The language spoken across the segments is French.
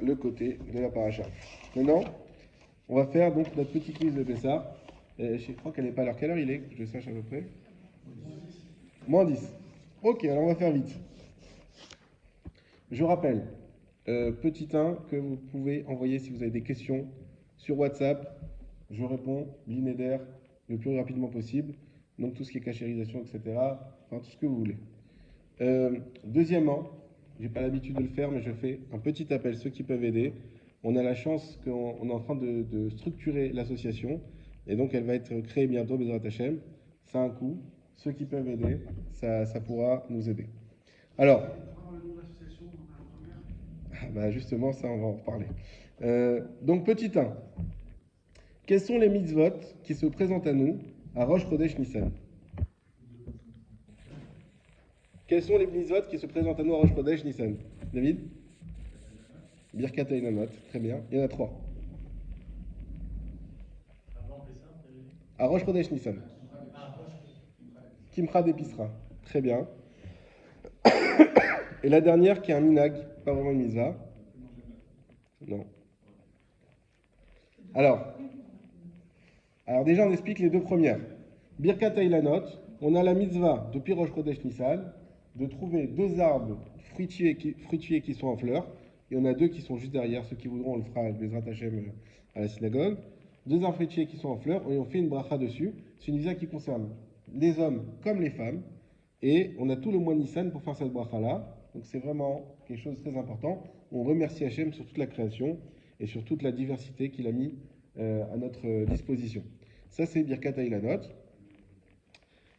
le côté de la paracha. Maintenant, on va faire donc notre petit quiz de Pessah. Je crois qu'elle n'est pas à l'heure. Quelle heure il est? Que je sache à peu près. Moins 10. Ok, alors on va faire vite. Je rappelle, petit 1, que vous pouvez envoyer si vous avez des questions sur WhatsApp. Je réponds, l'inéder, le plus rapidement possible. Donc tout ce qui est cachérisation, etc. Enfin, tout ce que vous voulez. Deuxièmement, je n'ai pas l'habitude de le faire, mais je fais un petit appel, ceux qui peuvent aider. On a la chance qu'on est en train de structurer l'association, et donc elle va être créée bientôt, Bezrat Hashem. Ça a un coût. Ceux qui peuvent aider, ça pourra nous aider. Alors, bah justement, ça, on va en reparler. Donc, petit 1. Quels sont les mitzvot qui se présentent à nous à Rosh Chodesh Nissan? Quels sont les mitzvot qui se présentent à nous à Rosh Chodesh Nissan? David? Birkat Eilanot, très bien. Il y en a 3. À Rosh Chodesh Nissan. Kimcha d'Episra, très bien. Et la dernière qui est un minag, pas vraiment une mitzvah. Non. Alors déjà on explique les deux premières. Birkat Eilanot, on a la mitzvah depuis Rosh Chodesh Nissan de trouver 2 arbres fruitiers qui sont en fleurs. Et on a 2 qui sont juste derrière. Ceux qui voudront, on le fera avec Bezrat Hashem à la synagogue. 2 arbres fruitiers qui sont en fleurs et on fait une bracha dessus. C'est une mitzvah qui concerne les hommes comme les femmes. Et on a tout le mois de Nissan pour faire cette bracha-là. Donc c'est vraiment quelque chose de très important. On remercie Hashem sur toute la création et sur toute la diversité qu'il a mis à notre disposition. Ça, c'est Birkat Eilanot.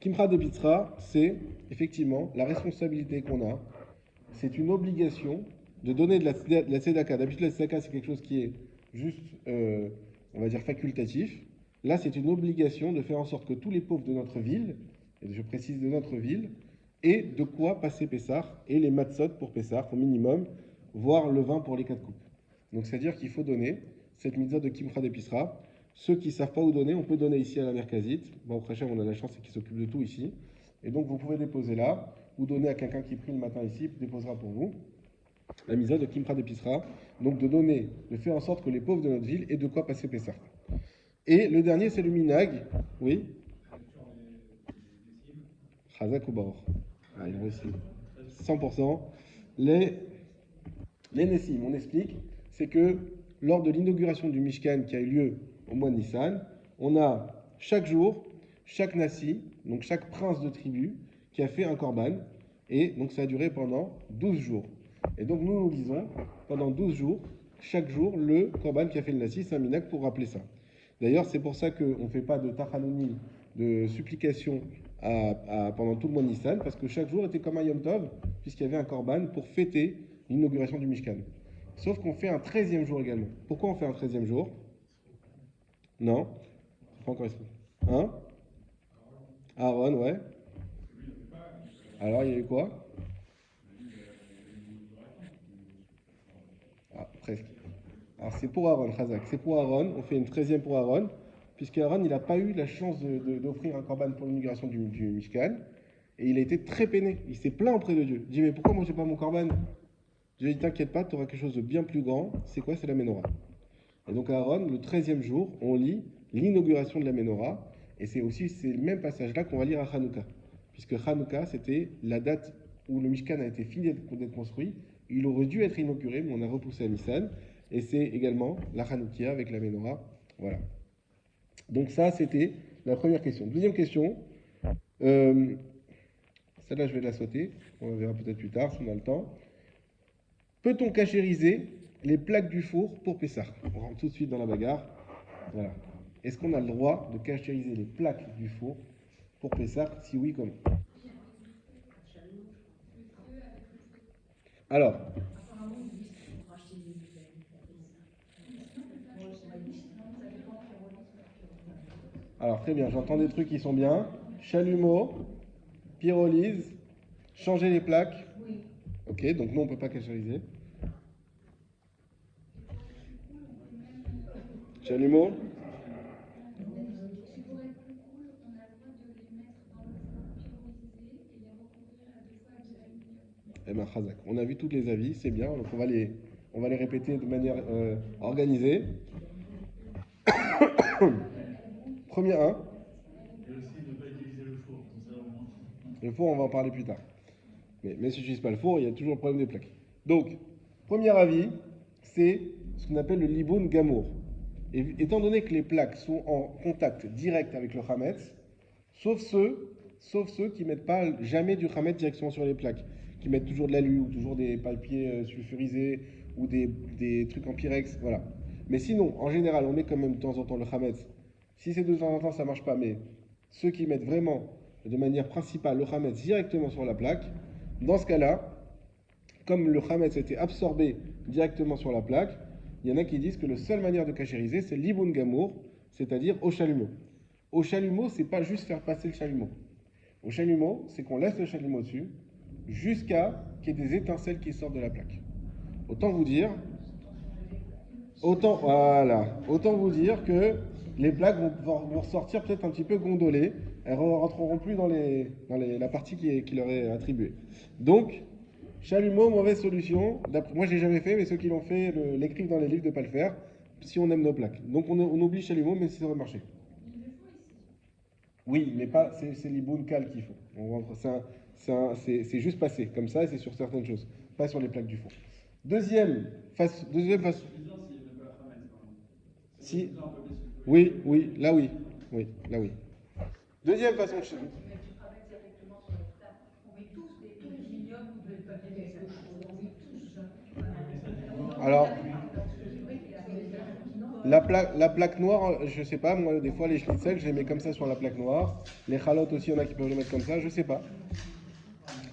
Kimcha de Bitra, c'est effectivement la responsabilité qu'on a. C'est une obligation de donner de la tzedaka. D'habitude, la tzedaka, c'est quelque chose qui est juste, on va dire, facultatif. Là, c'est une obligation de faire en sorte que tous les pauvres de notre ville, et je précise de notre ville, aient de quoi passer Pessah et les matzot pour Pessah au minimum, voire le vin pour les 4 coupes. Donc, c'est-à-dire qu'il faut donner cette mitzvah de Kimcha d'Episra. Ceux qui ne savent pas où donner, on peut donner ici à la Merkazite. Bon, au Prachem, on a la chance, c'est qu'ils s'occupent de tout ici. Et donc, vous pouvez déposer là, ou donner à quelqu'un qui prie le matin ici, déposera pour vous. La mitzvah de Kimcha d'Episra. Donc, de faire en sorte que les pauvres de notre ville aient de quoi passer Pessah. Et le dernier, c'est le minag. Oui. Chazak ou Baor. Ah, il a réussi. 100%. Les Nessim, on explique, c'est que lors de l'inauguration du Mishkan qui a eu lieu au mois de Nissan, on a chaque jour, chaque Nassi, donc chaque prince de tribu, qui a fait un korban, et donc ça a duré pendant 12 jours. Et donc nous lisons pendant 12 jours, chaque jour, le korban qui a fait le Nassi, c'est un minak pour rappeler ça. D'ailleurs, c'est pour ça qu'on ne fait pas de tachanoni, de supplication pendant tout le mois de Nissan, parce que chaque jour était comme un Yom Tov, puisqu'il y avait un korban pour fêter l'inauguration du Mishkan. Sauf qu'on fait un 13e jour également. Pourquoi on fait un 13e jour? Non? C'est pas encore expliqué. Hein? Aaron, ouais. Alors, il y a eu quoi? Ah, presque. Alors, c'est pour Aaron, Khazak. C'est pour Aaron. On fait une 13e pour Aaron, puisque Aaron, il n'a pas eu la chance d'offrir un korban pour l'inauguration du Mishkan. Et il a été très peiné. Il s'est plaint auprès de Dieu. Il dit, mais pourquoi moi, j'ai pas mon korban? Dieu dit, t'inquiète pas, tu auras quelque chose de bien plus grand. C'est quoi? C'est la menorah. Et donc à Aaron, le 13e jour, on lit l'inauguration de la menorah. Et c'est le même passage-là qu'on va lire à Hanouka. Puisque Hanouka, c'était la date où le Mishkan a été fini d'être construit. Il aurait dû être inauguré, mais on a repoussé à Nissan. Et c'est également la Hanoukia avec la menorah. Voilà. Donc ça, c'était la première question. Deuxième question. Celle-là, je vais la sauter. On la verra peut-être plus tard, si on a le temps. Peut-on cachériser les plaques du four pour Pessah? On rentre tout de suite dans la bagarre. Voilà. Est-ce qu'on a le droit de cachériser les plaques du four pour Pessah? Si oui, comment? Alors, très bien, j'entends des trucs qui sont bien. Chalumeau, pyrolyse, changer les plaques. Ok, donc nous on ne peut pas cachériser. Chalumeau? Eh bien, Khazak, on a vu tous les avis, c'est bien, donc on va les On va les répéter de manière organisée. Premier 1. Et aussi ne pas utiliser le four, comme ça au moins. Le four, on va en parler plus tard. Mais si je n'utilise pas le four, il y a toujours le problème des plaques. Donc, premier avis, c'est ce qu'on appelle le liboun gamour. Et, étant donné que les plaques sont en contact direct avec le chametz, sauf ceux qui ne mettent pas jamais du chametz directement sur les plaques, qui mettent toujours de l'alu ou toujours des papiers sulfurisés ou des trucs en pyrex, voilà. Mais sinon, en général, on met quand même de temps en temps le chametz. Si c'est de temps en temps, ça ne marche pas, mais ceux qui mettent vraiment de manière principale le chametz directement sur la plaque, dans ce cas-là, comme le chametz a été absorbé directement sur la plaque, il y en a qui disent que la seule manière de cachériser, c'est l'iboun gamour, c'est-à-dire au chalumeau. Au chalumeau, c'est pas juste faire passer le chalumeau. Au chalumeau, c'est qu'on laisse le chalumeau dessus jusqu'à qu'il y ait des étincelles qui sortent de la plaque. Autant vous dire, autant vous dire que les plaques vont ressortir peut-être un petit peu gondolées. Elles ne rentreront plus dans la partie qui leur est attribuée. Donc, chalumeau, mauvaise solution. Moi, je l'ai jamais fait, mais ceux qui l'ont fait l'écrivent dans les livres de ne pas le faire, si on aime nos plaques. Donc, on oublie chalumeau, mais ça va marcher. Oui, mais pas, c'est l'iboun cal qu'il faut. C'est juste passé, comme ça, et c'est sur certaines choses, pas sur les plaques du four. Deuxième façon. Si. Oui, oui, là oui. Oui, là oui. Deuxième façon de. Alors, la plaque noire, je sais pas, moi des fois les schnitzel, je les mets comme ça sur la plaque noire. Les chalotes aussi, il y en a qui peuvent les mettre comme ça, je sais pas.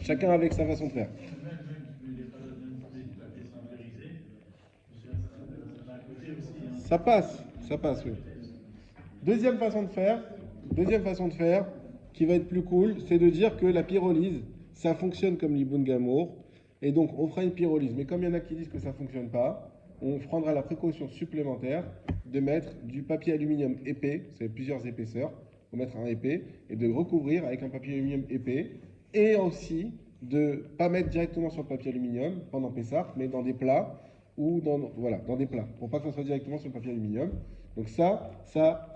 Chacun avec sa façon de faire. Ça passe, oui. Deuxième façon de faire, qui va être plus cool, c'est de dire que la pyrolyse, ça fonctionne comme l'iboun gamour, et donc on fera une pyrolyse. Mais comme il y en a qui disent que ça ne fonctionne pas, on prendra la précaution supplémentaire de mettre du papier aluminium épais, c'est plusieurs épaisseurs, on mettre un épais, et de recouvrir avec un papier aluminium épais, et aussi de ne pas mettre directement sur le papier aluminium pendant Pessah, mais dans des plats, ou dans des plats, pour pas que ça soit directement sur le papier aluminium. Donc ça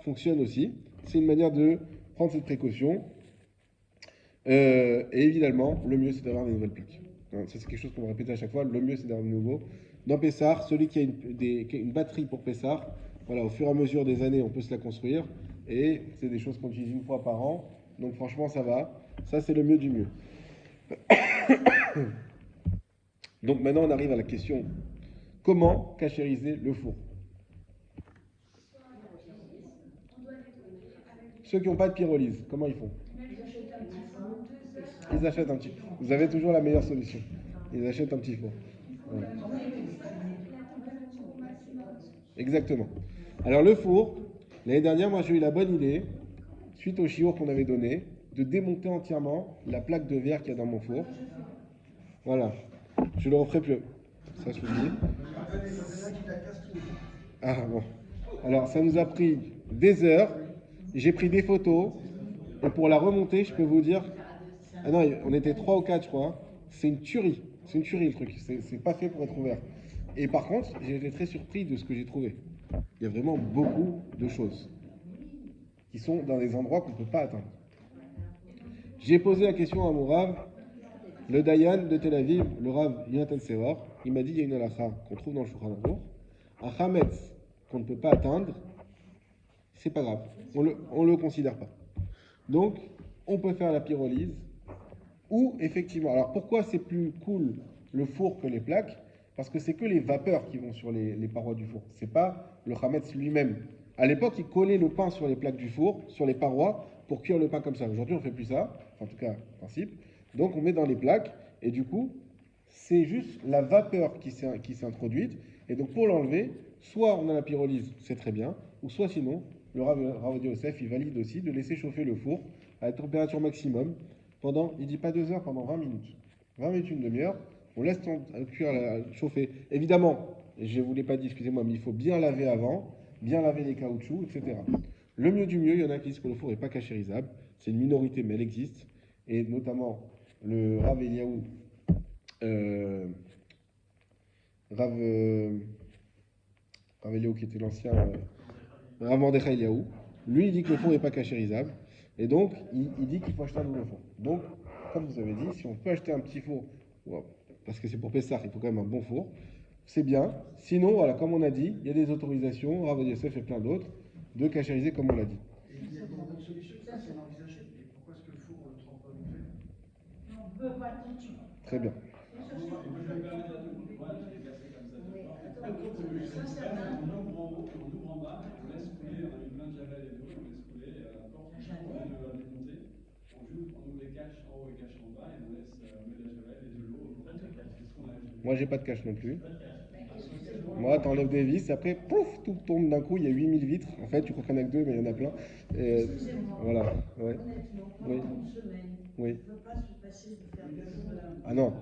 fonctionne aussi. C'est une manière de prendre cette précaution. Et évidemment, le mieux, c'est d'avoir des nouvelles plaques. Ça, c'est quelque chose qu'on va répéter à chaque fois. Le mieux, c'est d'avoir des nouveaux. Dans Pessar, celui qui a une batterie pour Pessar, voilà, au fur et à mesure des années, on peut se la construire. Et c'est des choses qu'on utilise une fois par an. Donc franchement, ça va. Ça, c'est le mieux du mieux. Donc maintenant, on arrive à la question, comment cachériser le four? Ceux qui n'ont pas de pyrolyse, comment ils font? Ils achètent un petit four. Vous avez toujours la meilleure solution. Ils achètent un petit four. Ouais. Exactement. Alors le four, l'année dernière, moi j'ai eu la bonne idée, suite au chiour qu'on avait donné, de démonter entièrement la plaque de verre qu'il y a dans mon four. Voilà. Je le referai plus. Ça, je vous le dis. Ah bon. Alors ça nous a pris des heures. J'ai pris des photos. Et pour la remonter, je peux vous dire. Ah non, on était 3 ou 4, je crois. C'est une tuerie. C'est une tuerie le truc. C'est pas fait pour être ouvert. Et par contre, j'ai été très surpris de ce que j'ai trouvé. Il y a vraiment beaucoup de choses qui sont dans des endroits qu'on ne peut pas atteindre. J'ai posé la question à mon Rav, le Dayan de Tel Aviv, le Rav Yonatan Sevor. Il m'a dit il y a une halakha qu'on trouve dans le Shulchan Aruch. Un chametz qu'on ne peut pas atteindre, c'est pas grave. On le considère pas. Donc, on peut faire la pyrolyse. Ou effectivement, alors pourquoi c'est plus cool le four que les plaques? Parce que c'est que les vapeurs qui vont sur les parois du four. C'est pas le chametz lui-même. À l'époque, ils collaient le pain sur les plaques du four, sur les parois, pour cuire le pain comme ça. Aujourd'hui, on ne fait plus ça, en tout cas, en principe. Donc, on met dans les plaques, et du coup, c'est juste la vapeur qui s'est introduite. Et donc, pour l'enlever, soit on a la pyrolyse, c'est très bien, ou soit sinon, le Rav Yosef, il valide aussi de laisser chauffer le four à la température maximum pendant, il dit pas 2 heures, pendant 20 minutes. 20 minutes, une demi-heure, on laisse cuire, chauffer. Évidemment, je ne vous l'ai pas dit, excusez-moi, mais il faut bien laver avant, bien laver les caoutchoucs, etc. Le mieux du mieux, il y en a qui disent que le four n'est pas cachérisable, c'est une minorité, mais elle existe, et notamment le Rav Eliaou, Rav, Rav Eliaou, qui était l'ancien Rav Mordechai Eliaou, lui, il dit que le four n'est pas cachérisable. Et donc, il dit qu'il faut acheter un nouveau four. Donc, comme vous avez dit, si on peut acheter un petit four, wow, parce que c'est pour Pessah, il faut quand même un bon four, c'est bien. Sinon, voilà, comme on a dit, il y a des autorisations, Rav Yosef et plein d'autres, de cachériser comme on l'a dit. Et il y a d'autres solutions, ça c'est envisagé. Et pourquoi est-ce que le four ne trempe pas vite fait? On ne peut pas tout de suite. Très bien. On ouvre en haut, on ouvre en bas, on laisse couler, on a mis plein de javel et d'eau, on laisse couler, et à la porte, on est de la démonter, on ouvre les caches en haut et caches en bas, et on laisse, on met de la javel et de l'eau, c'est ce qu'on a. Moi, j'ai pas de cache non plus. Moi, t'enlèves des vis, après, pouf, tout tombe d'un coup, il y a 8000 vitres. En fait, tu crois qu'il y en a que deux, mais il y en a plein. Et, Excusez-moi. voilà, ouais. Honnêtement, Oui. pendant une semaine, Oui. on ne peut pas se passer de faire des jours. Ah non,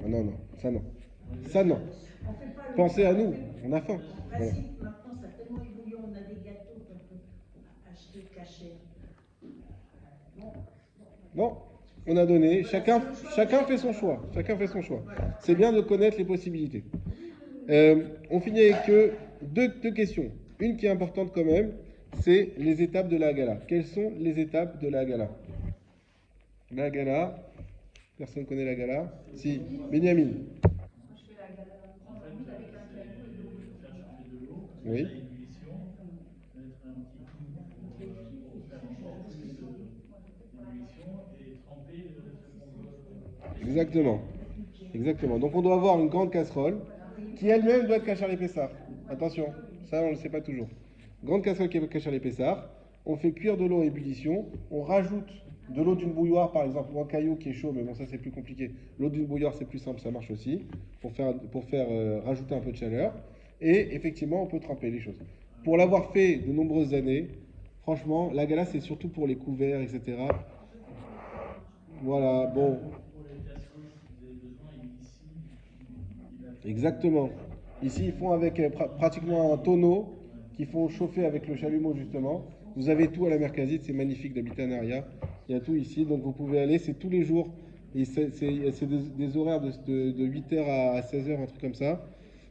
ah non, non, ça non. Ça non. On fait pas le- Pensez à nous, on a faim. En Voilà. principe, maintenant, ça a tellement évolué, on a des gâteaux qu'on peut acheter cachés. Bon, on a donné, chacun fait son choix. Chacun fait son choix. C'est bien de connaître les possibilités. On finit avec deux questions. Une qui est importante quand même, c'est les étapes de la Haggalah. Quelles sont les étapes de la Haggalah? La Haggalah, personne ne connaît la Haggalah? Si, Benjamin. En fait, faire chauffer de l'eau, Oui. mettre à ébullition, mettre un petit coup pour faire encore plus d'ébullition et tremper le Exactement. Exactement. Donc on doit avoir une grande casserole qui elle-même doit être cachère les Pessar. Attention, ça on ne le sait pas toujours. Grande casserole qui est cachère les Pessar. On fait cuire de l'eau à ébullition. On rajoute de l'eau d'une bouilloire par exemple ou un caillou qui est chaud, mais bon ça c'est plus compliqué. L'eau d'une bouilloire c'est plus simple, ça marche aussi pour faire rajouter un peu de chaleur. Et effectivement on peut tremper les choses. Pour l'avoir fait de nombreuses années, franchement la Haggalah c'est surtout pour les couverts, etc. Voilà, bon. Pour les casseroles, si vous avez besoin, ici, il a Exactement. Ici, ils font avec pratiquement un tonneau qu'ils font chauffer avec le chalumeau, justement. Vous avez tout à la Merkazite, c'est magnifique d'habiter à Naria. Il y a tout ici, donc vous pouvez aller, c'est tous les jours. Et c'est des horaires de 8h à 16h, un truc comme ça,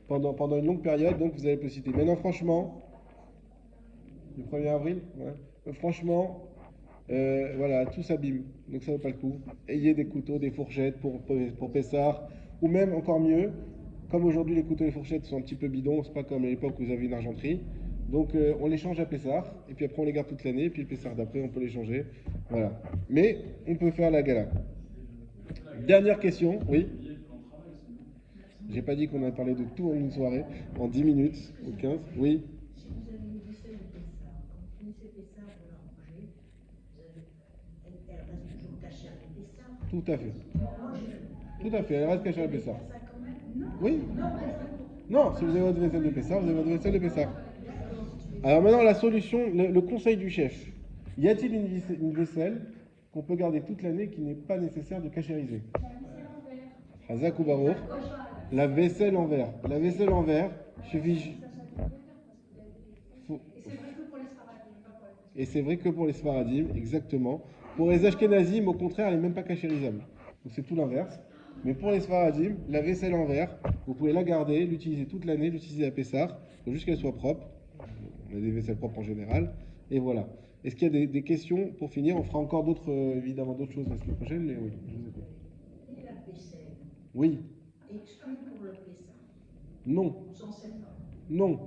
pendant une longue période, donc vous avez la possibilité. Maintenant, franchement, le 1er avril, ouais. Franchement, voilà, tout s'abîme, donc ça vaut pas le coup. Ayez des couteaux, des fourchettes pour Pessar, ou même encore mieux, comme aujourd'hui les couteaux et les fourchettes sont un petit peu bidons, c'est pas comme à l'époque où vous avez une argenterie. Donc on les change à Pessar, et puis après on les garde toute l'année, et puis le Pessar d'après on peut les changer. Voilà. Mais on peut faire la Haggalah. Dernière question, oui. J'ai pas dit qu'on a parlé de tout en une soirée, en 10 minutes ou 15. Oui. Si vous avez une vaisselle de Pessard, quand vous finissez Pessard, vous la rangez, elle reste toujours cachée à la Pessard. Tout à fait. Moi, j'ai Tout à fait, elle reste cachée à Pessar. ça quand même. Non. Oui. Non, Non, si vous avez votre vaisselle de Pessar, vous avez votre vaisselle de Pessar. Alors maintenant, la solution, le conseil du chef. Y a-t-il une vaisselle qu'on peut garder toute l'année qui n'est pas nécessaire de cachériser? Hazak ou Baruch. La vaisselle en verre. La vaisselle en verre suffit. Et c'est vrai que pour les Sfaradim, exactement. Pour les Ashkenazim, au contraire, elle n'est même pas cachérisable. Donc c'est tout l'inverse. Mais pour les Sfaradim, la vaisselle en verre, vous pouvez la garder, l'utiliser toute l'année, l'utiliser à Pessah, juste qu'elle soit propre. On a des vaisselles propres en général. Et voilà. Est-ce qu'il y a des questions pour finir? On fera encore d'autres, évidemment, d'autres choses la semaine prochaine, mais oui, je vous écoute. Et la vaisselle, Oui, exclue pour le Pessard. non, On s'en sert pas. non,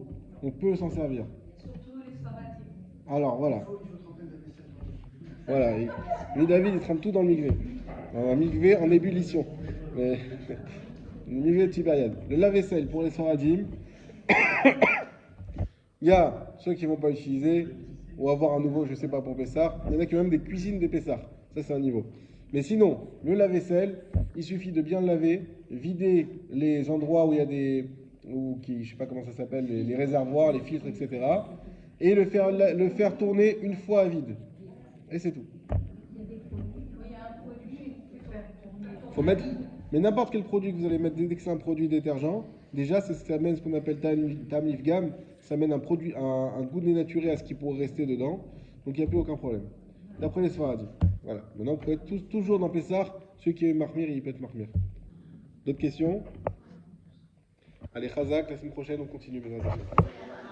on peut s'en servir. Surtout les Sfaradim. Alors voilà. Il faut tremper de la vaisselle. Voilà, et David il trempe tout dans le migvé. Un migvé en ébullition. Mais, le migvé de Tibériade. Le lave-vaisselle pour les Sfaradim. Il y a ceux qui ne vont pas utiliser, ou avoir un nouveau, je ne sais pas, pour Pessar. Il y en a qui ont même des cuisines de Pessar. Ça, c'est un niveau. Mais sinon, le lave-vaisselle, il suffit de bien le laver, vider les endroits où il y a des. Je ne sais pas comment ça s'appelle, les réservoirs, les filtres, etc. Et le faire tourner une fois à vide. Et c'est tout. Il y a un produit qui peut faire tourner. Faut mettre, mais n'importe quel produit que vous allez mettre, dès que c'est un produit détergent, déjà ça amène ce qu'on appelle tam ifgam, ça amène un goût dénaturé à ce qui pourrait rester dedans, donc il n'y a plus aucun problème. D'après les Sfaradim. Voilà. Maintenant, vous pouvez être toujours dans Pessar, celui qui est marmir, il peut être marmir. D'autres questions? Allez, Khazak, la semaine prochaine, on continue. Bezrat Hashem.